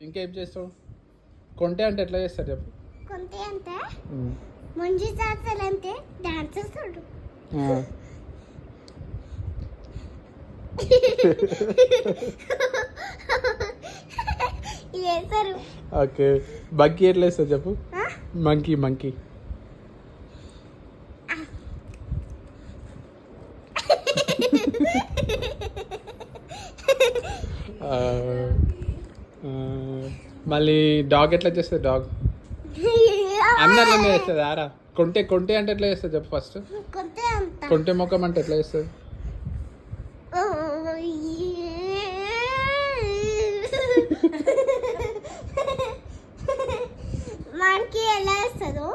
ఇంకేం చేస్తావు? కొంటే అంటే ఎట్లా చేస్తారు చెప్పు? కొంటే అంటే మంచి చేస్తారు అంటే డాన్స్ చేస్తాడు. వేస్తారు. ఓకే, మంకీ ఎట్లా వేస్తారు చెప్పు? మంకీ మంకీ మళ్ళీ డాగ్ ఎట్లా చేస్తుంది? డాగ్ అందరిలో చేస్తుంది ఆరా. కొంటే కొంటే అంటే ఎట్లా చేస్తుంది చెప్పు ఫస్ట్? కొంటే అంట కొంటే ముఖం అంటే ఎట్లా చేస్తుంది? మనకి ఎలా వేస్తుందో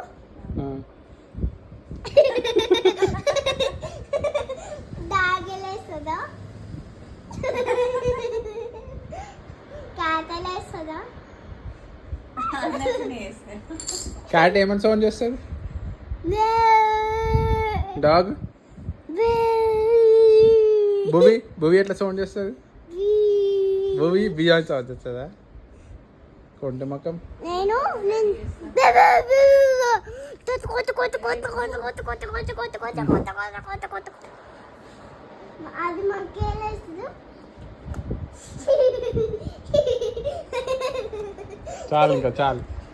డాగ్ ఎలా వేస్తుందో క్యాట్ ఎలా వేస్తుందో. క్యాట్ ఏమని సౌండ్ చేస్తుంది? డాగ్ భువి భువి ఎట్లా సౌండ్ చేస్తుంది? భువి బియాన్ సౌండ్ చేస్తుందా? కొంటే ముఖం నేను అది మనకి ఎలా వేస్తుందో. చాలు ఇంకా చాలు.